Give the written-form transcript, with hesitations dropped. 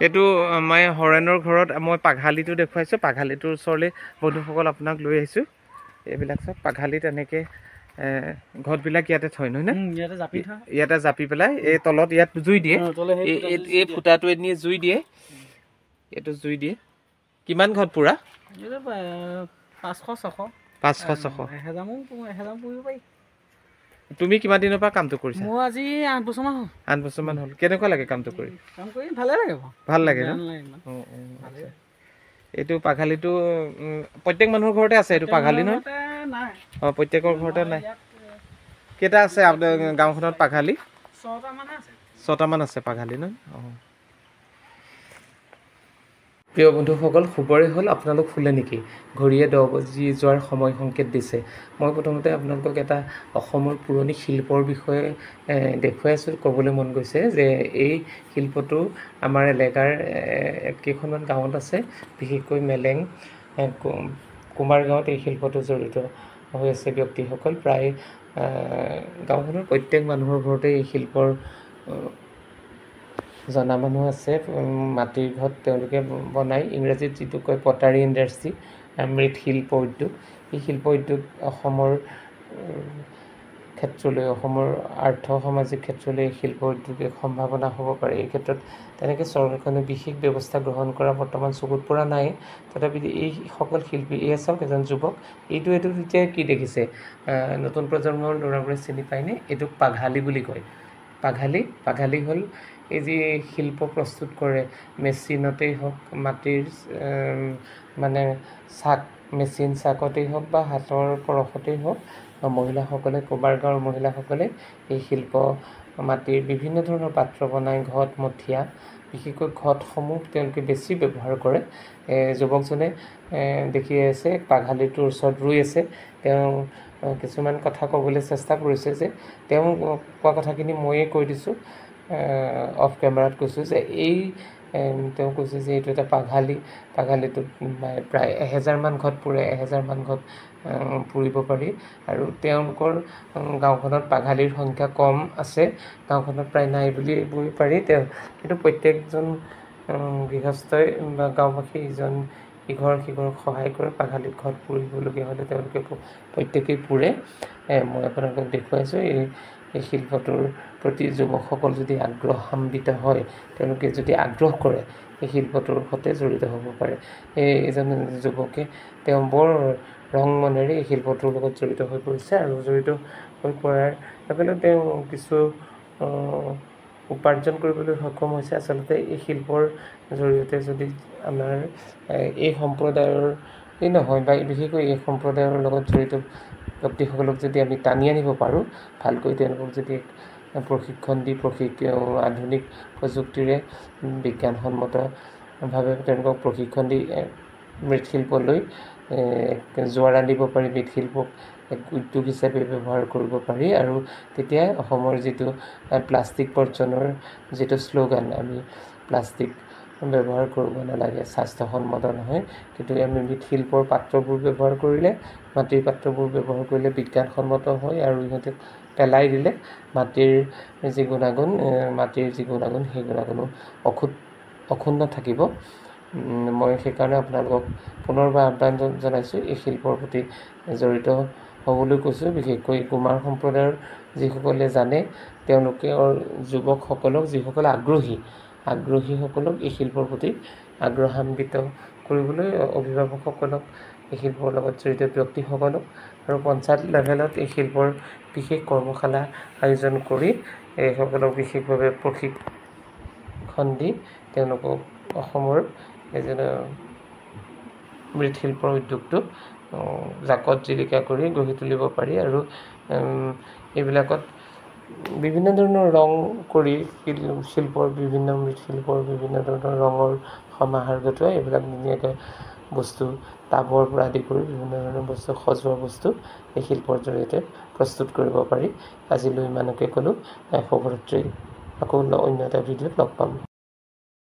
এইটো মই হৰেণৰ ঘৰত মই পাঘালিটো দেখুৱাইছোঁ। পাঘালিটোৰ ওচৰলৈ বন্ধুসকল আপোনাক লৈ আহিছোঁ। এইবিলাক চব পাঘালিত এনেকৈ ঘৰবিলাক ইয়াতে থয় নহয় নে? ইয়াতে জাপি পেলাই এই তলত ইয়াত জুই দিয়ে। এই ফুটাটোৱে নি জুই দিয়ে। এইটো জুই দিয়ে। কিমান ঘৰত পুৰা? 500-600 পুৰিব পাৰি। তুমি কিমান দিনৰ পৰা কামটো কৰিছা? মোৰ আজি 8 বছৰমান হ'ল। 8 বছৰমান হ'ল। কেনেকুৱা লাগে কামটো কৰি? কাম কৰি ভালে লাগে। ভাল লাগে ন? এইটো পাঘালিটো প্ৰত্যেক মানুহৰ ঘৰতে আছে এইটো পাঘালি নহয়? অঁ, প্ৰত্যেকৰ ঘৰতে নাই। কেইটা আছে আপোনাৰ গাঁওখনত পাঘালি? 6টামান আছে পাঘালি ন? অঁ। প্ৰিয় বন্ধুসকল, শুবৰে হ'ল। আপোনালোক শুলে নেকি? ঘড়ীয়ে 10 বাজি যোৱাৰ সময় সংকেত দিছে। মই প্ৰথমতে আপোনালোকক এটা অসমৰ পুৰণি শিল্পৰ বিষয়ে দেখুৱাই আছোঁ। ক'বলৈ মন গৈছে যে এই শিল্পটো আমাৰ এলেকাৰ কেইখনমান গাঁৱত আছে, বিশেষকৈ মেলেং, কুমাৰ গাঁৱত এই শিল্পটো জড়িত হৈ আছে ব্যক্তিসকল। প্ৰায় গাঁওখনৰ প্ৰত্যেক মানুহৰ ঘৰতে এই শিল্পৰ জনা মানুহ আছে। মাটিৰ ঘৰত তেওঁলোকে বনায়। ইংৰাজীত যিটো কয় পটাৰী ইণ্ডাষ্ট্ৰী, মৃৎশিল্প উদ্যোগ। এই শিল্প উদ্যোগ অসমৰ ক্ষেত্ৰলৈ, অসমৰ আৰ্থ সামাজিক ক্ষেত্ৰলৈ এই শিল্প উদ্যোগে সম্ভাৱনা হ'ব পাৰে। এই ক্ষেত্ৰত তেনেকৈ চৰকাৰখনে বিশেষ ব্যৱস্থা গ্ৰহণ কৰা বৰ্তমান চকুত পৰা নাই। তথাপি এইসকল শিল্পী, এয়া চাওক এজন যুৱক, এইটো এতিয়া কি দেখিছে? নতুন প্ৰজন্মৰ ল'ৰাবোৰে চিনি পায়নে? এইটোক পাঘালি বুলি কয়। পাঘালি হ'ল এই যি শিল্প প্ৰস্তুত কৰে, মেচিনতেই হওক, মাটিৰ মানে চাক, মেচিন চাকতেই হওক বা হাতৰ পৰশতেই হওক, মহিলাসকলে, কুমাৰ গাঁৱৰ মহিলাসকলে এই শিল্প, মাটিৰ বিভিন্ন ধৰণৰ পাত্ৰ বনায়। ঘট, মঠীয়া, বিশেষকৈ ঘটসমূহ তেওঁলোকে বেছি ব্যৱহাৰ কৰে। যুৱকজনে দেখি আছে পাঘালিটোৰ ওচৰত ৰৈ আছে। তেওঁ কিছুমান কথা ক'বলৈ চেষ্টা কৰিছে যে তেওঁ কোৱা কথাখিনি ময়ে কৈ দিছোঁ, অফ কেমেৰাত কৈছোঁ যে তেওঁ কৈছে যে এইটো এটা পাঘালিটোত প্ৰায় 1000মান ঘট পুৰে, 1000মান ঘট পুৰিব পাৰি। আৰু তেওঁলোকৰ গাঁওখনত পাঘালিৰ সংখ্যা কম আছে, গাঁওখনত প্ৰায় নাই বুলিবই পাৰি। কিন্তু প্ৰত্যেকজন গৃহস্থই বা গাঁওবাসী ইজন সিঘৰক সহায় কৰে। পাঘালিত ঘট পুৰিবলগীয়া হ'লে তেওঁলোকে প্ৰত্যেকেই পুৰে। মই আপোনালোকক দেখুৱাইছোঁ। এই শিল্পটোৰ প্ৰতি যুৱকসকল যদি আগ্ৰহান্বিত হয়, তেওঁলোকে যদি আগ্ৰহ কৰে, এই শিল্পটোৰ সৈতে জড়িত হ'ব পাৰে। এজন যুৱকে তেওঁ বৰ ৰং মনেৰে এই শিল্পটোৰ লগত জড়িত হৈ পৰিছে। আৰু জড়িত হৈ পৰাৰ লগে লগে তেওঁ কিছু উপাৰ্জন কৰিবলৈ সক্ষম হৈছে। আচলতে এই শিল্পৰ জৰিয়তে যদি আমাৰ এই সম্প্ৰদায়ৰ নহয় বা বিশেষকৈ এই সম্প্ৰদায়ৰ লগত জড়িত ব্যক্তিসকলক যদি আমি টানি আনিব পাৰোঁ, ভালকৈ তেওঁলোকক যদি প্ৰশিক্ষণ দি আধুনিক প্ৰযুক্তিৰে বিজ্ঞানসন্মতভাৱে তেওঁলোকক প্ৰশিক্ষণ দি মৃৎশিল্পলৈ জোৱাৰ আনিব পাৰি, মৃৎশিল্পক এক উদ্যোগ হিচাপে ব্যৱহাৰ কৰিব পাৰি। আৰু তেতিয়া অসমৰ যিটো প্লাষ্টিক বৰ্জনৰ যিটো শ্লোগান, আমি প্লাষ্টিক ব্যৱহাৰ কৰিব নালাগে, স্বাস্থ্যসন্মত নহয়, কিন্তু আমি মৃৎশিল্পৰ পাত্ৰবোৰ ব্যৱহাৰ কৰিলে, মাটিৰ পাত্ৰবোৰ ব্যৱহাৰ কৰিলে বিজ্ঞানসন্মত হয়। আৰু ইহঁতে পেলাই দিলে মাটিৰ যি গুণাগুণ সেই গুণাগুণো অক্ষুণ্ণ থাকিব। মই সেইকাৰণে আপোনালোকক পুনৰবাৰ আহ্বান জনাইছোঁ, এই শিল্পৰ প্ৰতি জড়িত হ'বলৈ কৈছোঁ। বিশেষকৈ কুমাৰ সম্প্ৰদায়ৰ যিসকলে জানে, তেওঁলোকে যুৱকসকলক, যিসকল আগ্ৰহীসকলক এই শিল্পৰ প্ৰতি আগ্ৰহান্বিত কৰিবলৈ, অভিভাৱকসকলক, এই শিল্পৰ লগত জড়িত ব্যক্তিসকলক আৰু পঞ্চায়ত লেভেলত এই শিল্পৰ বিশেষ কৰ্মশালা আয়োজন কৰি এইসকলক বিশেষভাৱে প্ৰশিক্ষণ দি তেওঁলোকক অসমৰ মৃৎশিল্পৰ উদ্যোগটো জাকত জিলিকা কৰি গঢ়ি তুলিব পাৰি। আৰু এইবিলাকত বিভিন্ন ধৰণৰ ৰং কৰি মৃৎশিল্পৰ বিভিন্ন ধৰণৰ ৰঙৰ সমাহাৰ ঘটোৱা এইবিলাক ধুনীয়াকৈ বস্তু, টাবৰ পৰা আদি কৰি বিভিন্ন ধৰণৰ বস্তু, সজোৱা বস্তু এই শিল্পৰ জৰিয়তে প্ৰস্তুত কৰিব পাৰি। আজিলৈ ইমানকে ক'লোঁ। শুভৰাত্ৰি। আকৌ অন্য এটা ভিডিঅ'ত লগ পাম।